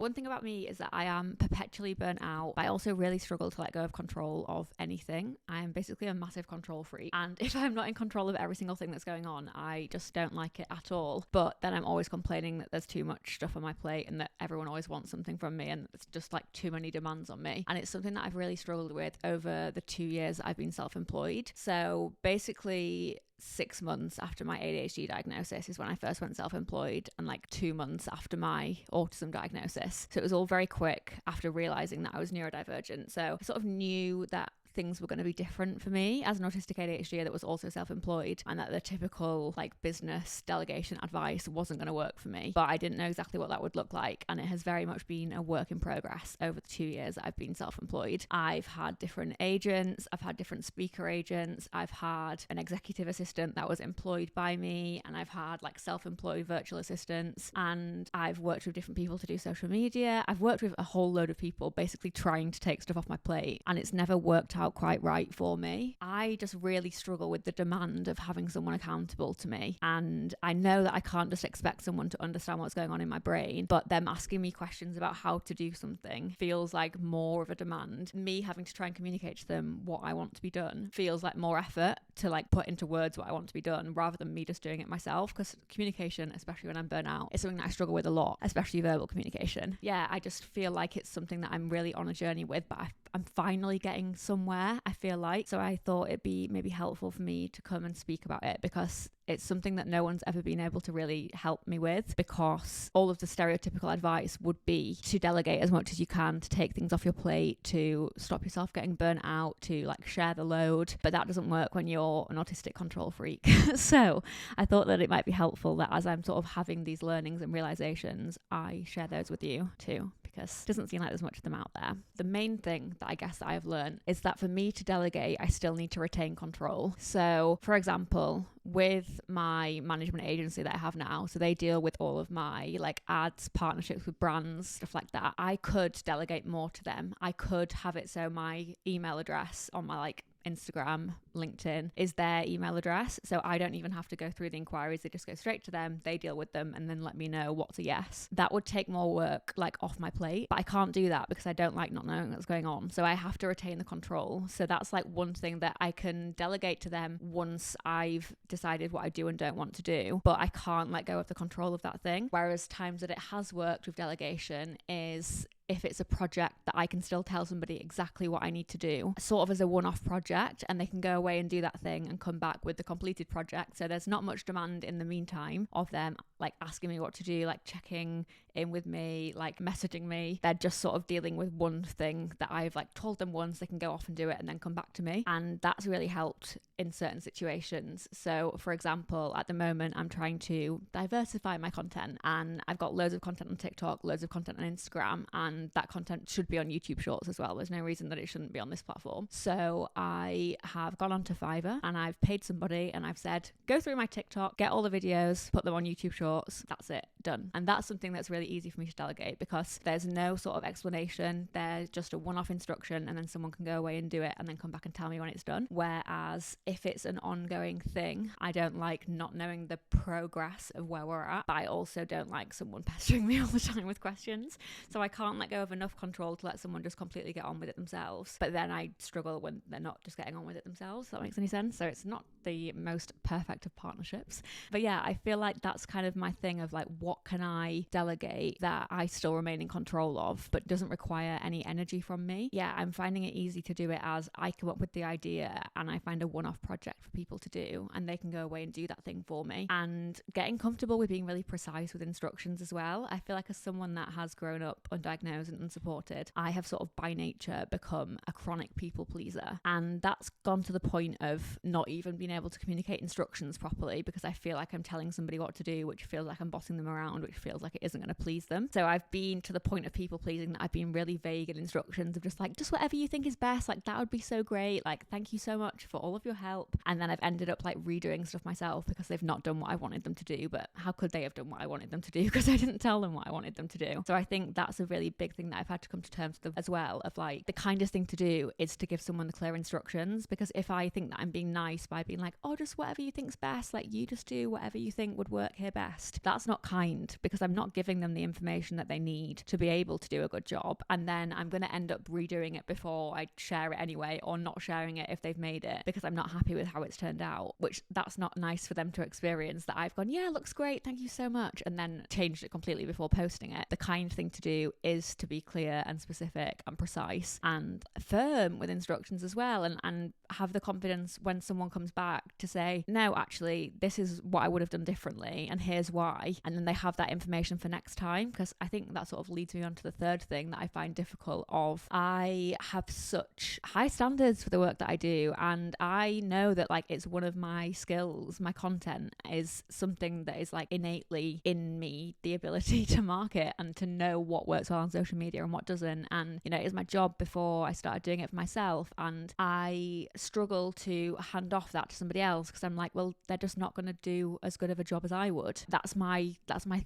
One thing about me is that I am perpetually burnt out. I also really struggle to let go of control of anything. I am basically a massive control freak. And if I'm not in control of every single thing that's going on, I just don't like it at all. But then I'm always complaining that there's too much stuff on my plate and that everyone always wants something from me and it's just like too many demands on me. And it's something that I've really struggled with over the 2 years that I've been self-employed. So basically 6 months after my ADHD diagnosis is when I first went self-employed, and like 2 months after my autism diagnosis. So it was all very quick after realizing that I was neurodivergent. So I sort of knew that things were going to be different for me as an autistic ADHDer that was also self-employed, and that the typical like business delegation advice wasn't going to work for me. But I didn't know exactly what that would look like, and it has very much been a work in progress over the 2 years that I've been self-employed. I've had different agents, I've had different speaker agents, I've had an executive assistant that was employed by me, and I've had like self-employed virtual assistants, and I've worked with different people to do social media. I've worked with a whole load of people basically trying to take stuff off my plate, and it's never worked out quite right for me. I just really struggle with the demand of having someone accountable to me, and I know that I can't just expect someone to understand what's going on in my brain, but them asking me questions about how to do something feels like more of a demand. Me having to try and communicate to them what I want to be done feels like more effort to like put into words what I want to be done, rather than me just doing it myself, because communication, especially when I'm burnt out, is something that I struggle with a lot, especially verbal communication. Yeah, I just feel like it's something that I'm really on a journey with, but I'm finally getting somewhere, I feel like. So I thought it'd be maybe helpful for me to come and speak about it, because it's something that no one's ever been able to really help me with, because all of the stereotypical advice would be to delegate as much as you can, to take things off your plate, to stop yourself getting burnt out, to like share the load. But that doesn't work when you're an autistic control freak. So I thought that it might be helpful that as I'm sort of having these learnings and realizations, I share those with you too, because it doesn't seem like there's much of them out there. The main thing that I guess that I've learned is that for me to delegate, I still need to retain control. So for example, with my management agency that I have now, so they deal with all of my like ads, partnerships with brands, stuff like that. I could delegate more to them. I could have it so my email address on my like Instagram, LinkedIn is their email address, so I don't even have to go through the inquiries. They just go straight to them, they deal with them, and then let me know what's a yes. That would take more work like off my plate, but I can't do that because I don't like not knowing what's going on, so I have to retain the control. So that's like one thing that I can delegate to them once I've decided what I do and don't want to do, but I can't let go of the control of that thing. Whereas times that it has worked with delegation is if it's a project that I can still tell somebody exactly what I need to do, sort of as a one-off project, and they can go away and do that thing and come back with the completed project. So there's not much demand in the meantime of them like asking me what to do, like checking in with me, like messaging me. They're just sort of dealing with one thing that I've like told them once, they can go off and do it and then come back to me. And that's really helped in certain situations. So for example, at the moment I'm trying to diversify my content, and I've got loads of content on TikTok, loads of content on Instagram, and that content should be on YouTube Shorts as well. There's no reason that it shouldn't be on this platform. So I have gone on to Fiverr and I've paid somebody and I've said, go through my TikTok, get all the videos, put them on YouTube Shorts. That's it, done. And that's something that's really easy for me to delegate, because there's no sort of explanation. There's just a one-off instruction, and then someone can go away and do it and then come back and tell me when it's done. Whereas if it's an ongoing thing, I don't like not knowing the progress of where we're at, but I also don't like someone pestering me all the time with questions. So I can't let go of enough control to let someone just completely get on with it themselves. But then I struggle when they're not just getting on with it themselves, if that makes any sense. So it's not the most perfect of partnerships. But yeah, I feel like that's kind of my thing of like, what can I delegate that I still remain in control of, but doesn't require any energy from me? Yeah, I'm finding it easy to do it as I come up with the idea and I find a one-off project for people to do, and they can go away and do that thing for me. And getting comfortable with being really precise with instructions as well. I feel like as someone that has grown up undiagnosed and unsupported, I have sort of by nature become a chronic people pleaser, and that's gone to the point of not even being able to communicate instructions properly, because I feel like I'm telling somebody what to do, which feels like I'm bossing them around, which feels like it isn't going to please them. So I've been to the point of people pleasing that I've been really vague in instructions of just like, just whatever you think is best, like that would be so great, like thank you so much for all of your help. And then I've ended up like redoing stuff myself because they've not done what I wanted them to do. But how could they have done what I wanted them to do, because I didn't tell them what I wanted them to do? So I think that's a really big thing that I've had to come to terms with as well, of like the kindest thing to do is to give someone the clear instructions. Because if I think that I'm being nice by being like, oh, just whatever you think's best, like you just do whatever you think would work here best, that's not kind. kind, because I'm not giving them the information that they need to be able to do a good job. And then I'm going to end up redoing it before I share it anyway, or not sharing it if they've made it because I'm not happy with how it's turned out, which that's not nice for them to experience, that I've gone, yeah, it looks great, thank you so much, and then changed it completely before posting it. The kind thing to do is to be clear and specific and precise and firm with instructions as well, and have the confidence when someone comes back to say, no, actually, this is what I would have done differently and here's why. And then they have that information for next time, because I think that sort of leads me on to the third thing that I find difficult of, I have such high standards for the work that I do, and I know that like it's one of my skills. My content is something that is like innately in me, the ability to market and to know what works well on social media and what doesn't. And you know, it was my job before I started doing it for myself, and I struggle to hand off that to somebody else because I'm like, well, they're just not going to do as good of a job as I would. That's my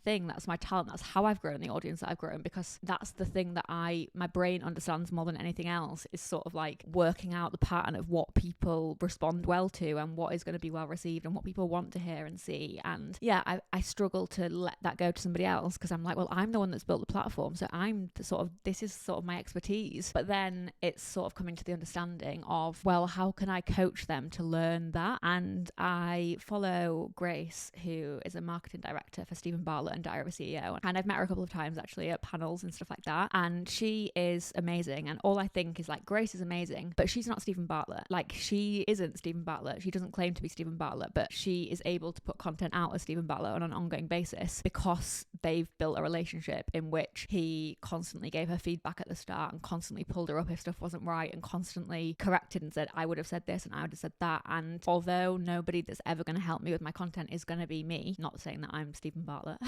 thing, that's my talent, that's how I've grown the audience that I've grown, because that's the thing that my brain understands more than anything else, is sort of like working out the pattern of what people respond well to and what is going to be well received and what people want to hear and see. And yeah, I struggle to let that go to somebody else because I'm like, well, I'm the one that's built the platform, so I'm the sort of, this is sort of my expertise. But then it's sort of coming to the understanding of, well, how can I coach them to learn that? And I follow Grace, who is a marketing director for Stephen Bartlett and Diary of a CEO, and I've met her a couple of times actually at panels and stuff like that, and she is amazing. And all I think is like, Grace is amazing, but she's not Stephen Bartlett. Like, she isn't Stephen Bartlett, she doesn't claim to be Stephen Bartlett, but she is able to put content out as Stephen Bartlett on an ongoing basis because they've built a relationship in which he constantly gave her feedback at the start and constantly pulled her up if stuff wasn't right and constantly corrected and said, I would have said this and I would have said that. And although nobody that's ever going to help me with my content is going to be me, not saying that I'm Stephen Bartlett,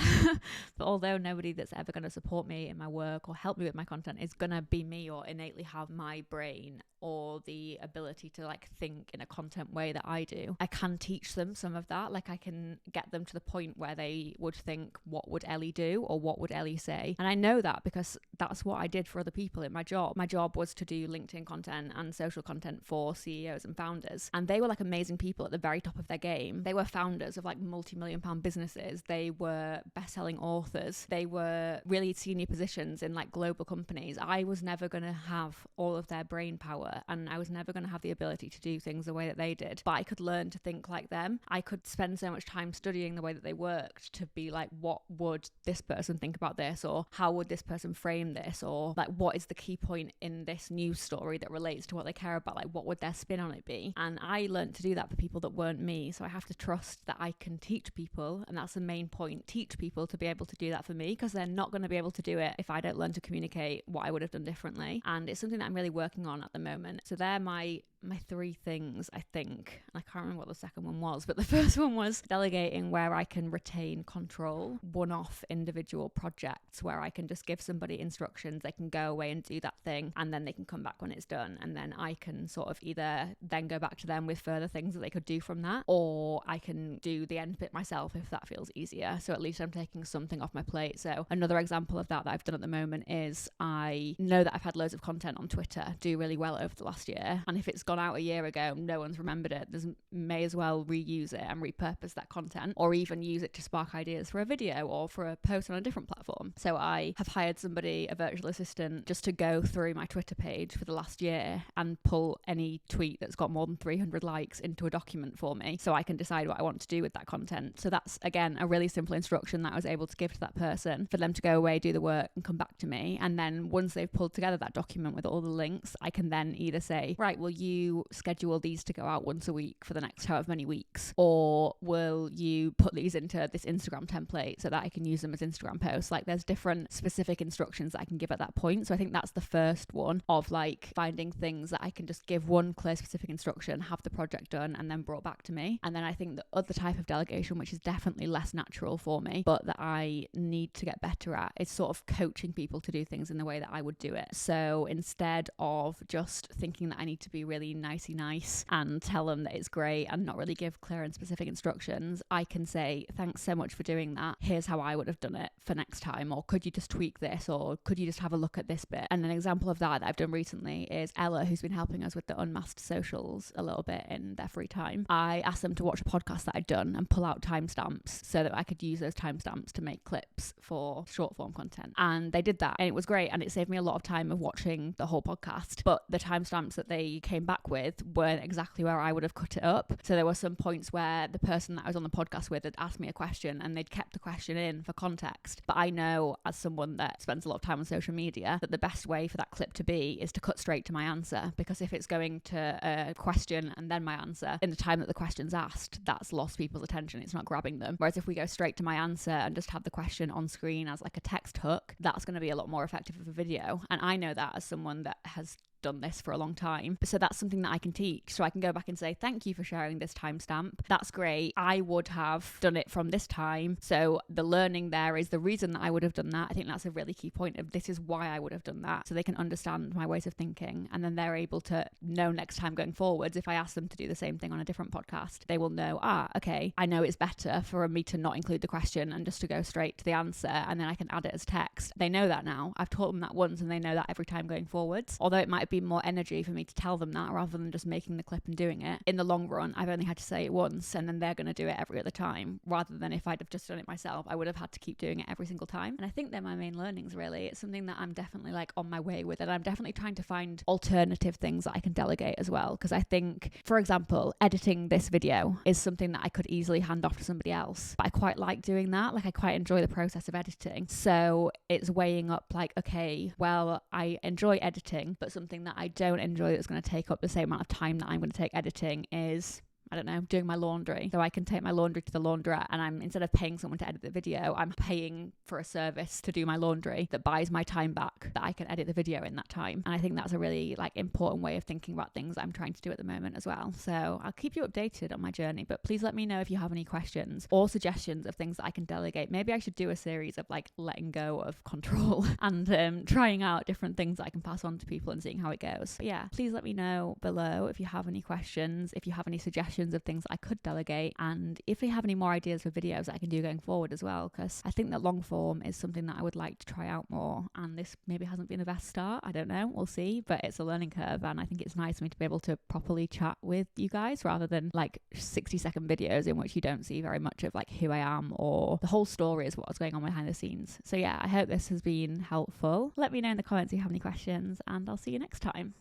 but although nobody that's ever going to support me in my work or help me with my content is going to be me or innately have my brain or the ability to like think in a content way that I do, I can teach them some of that. Like, I can get them to the point where they would think, what would Ellie do, or what would Ellie say? And I know that because that's what I did for other people in my job. My job was to do LinkedIn content and social content for CEOs and founders, and they were like amazing people at the very top of their game. They were founders of like multi-million-pound businesses, they were best-selling authors, they were really senior positions in like global companies. I was never going to have all of their brain power, and I was never going to have the ability to do things the way that they did, but I could learn to think like them. I could spend so much time studying the way that they worked to be like, what would this person think about this, or how would this person frame this, or like, what is the key point in this news story that relates to what they care about, like what would their spin on it be? And I learned to do that for people that weren't me, so I have to trust that I can teach people, and that's the main point, teach people to be able to do that for me, because they're not going to be able to do it if I don't learn to communicate what I would have done differently. And it's something that I'm really working on at the moment. So they're my three things, I think. I can't remember what the second one was, but the first one was delegating, where I can retain control, one-off individual projects where I can just give somebody instructions, they can go away and do that thing, and then they can come back when it's done, and then I can sort of either then go back to them with further things that they could do from that, or I can do the end bit myself if that feels easier. So at least I'm taking something off my plate. So another example of that I've done at the moment is, I know that I've had loads of content on Twitter do really well over the last year, and if it's gone out a year ago, no one's remembered it, may as well reuse it and repurpose that content, or even use it to spark ideas for a video or for a post on a different platform. So I have hired somebody, a virtual assistant, just to go through my Twitter page for the last year and pull any tweet that's got more than 300 likes into a document for me, so I can decide what I want to do with that content. So that's, again, a really simple instruction that I was able to give to that person for them to go away, do the work, and come back to me. And then once they've pulled together that document with all the links, I can then either say, right, will you schedule these to go out once a week for the next however many weeks, or will you put these into this Instagram template so that I can use them as Instagram posts? Like, there's different specific instructions that I can give at that point. So I think that's the first one, of like finding things that I can just give one clear specific instruction, have the project done, and then brought back to me. And then I think the other type of delegation, which is definitely less natural for me, but that I need to get better at, is sort of coaching people to do things in the way that I would do it. So instead of just thinking that I need to be really really nicey nice and tell them that it's great and not really give clear and specific instructions, I can say, thanks so much for doing that. Here's how I would have done it for next time. Or could you just tweak this? Or could you just have a look at this bit? And an example of that I've done recently is Ella, who's been helping us with the Unmasked socials a little bit in their free time. I asked them to watch a podcast that I'd done and pull out timestamps so that I could use those timestamps to make clips for short form content. And they did that and it was great, and it saved me a lot of time of watching the whole podcast. But the timestamps that they came back with weren't exactly where I would have cut it up. So there were some points where the person that I was on the podcast with had asked me a question and they'd kept the question in for context. But I know, as someone that spends a lot of time on social media, that the best way for that clip to be is to cut straight to my answer, because if it's going to a question and then my answer in the time that the question's asked, that's lost people's attention. It's not grabbing them. Whereas if we go straight to my answer and just have the question on screen as like a text hook, that's going to be a lot more effective of a video. And I know that as someone that has done this for a long time. So that's something that I can teach. So I can go back and say, thank you for sharing this timestamp. That's great. I would have done it from this time. So the learning there is the reason that I would have done that. I think that's a really key point of this is why I would have done that. So they can understand my ways of thinking, and then they're able to know next time going forwards, if I ask them to do the same thing on a different podcast, they will know, okay, I know it's better for me to not include the question and just to go straight to the answer, and then I can add it as text. They know that now. I've taught them that once and they know that every time going forwards. Although it might be more energy for me to tell them that rather than just making the clip and doing it, in the long run I've only had to say it once and then they're going to do it every other time, rather than if I'd have just done it myself, I would have had to keep doing it every single time. And I think they're my main learnings, really. It's something that I'm definitely like on my way with, and I'm definitely trying to find alternative things that I can delegate as well, because I think, for example, editing this video is something that I could easily hand off to somebody else, but I quite like doing that. Like, I quite enjoy the process of editing, so it's weighing up like, okay, well, I enjoy editing, but something that I don't enjoy that's going to take up the same amount of time that I'm going to take editing is, I don't know, doing my laundry. So I can take my laundry to the laundrette, and I'm, instead of paying someone to edit the video, I'm paying for a service to do my laundry that buys my time back, that I can edit the video in that time. And I think that's a really like important way of thinking about things that I'm trying to do at the moment as well. So I'll keep you updated on my journey, but please let me know if you have any questions or suggestions of things that I can delegate. Maybe I should do a series of like letting go of control and trying out different things that I can pass on to people and seeing how it goes. But yeah, please let me know below if you have any questions, if you have any suggestions of things I could delegate, and if you have any more ideas for videos that I can do going forward as well, because I think that long form is something that I would like to try out more, and this maybe hasn't been the best start. I don't know, we'll see, but it's a learning curve, and I think it's nice for me to be able to properly chat with you guys rather than like 60-second videos in which you don't see very much of like who I am or the whole story is what's going on behind the scenes. So yeah, I hope this has been helpful. Let me know in the comments if you have any questions, and I'll see you next time.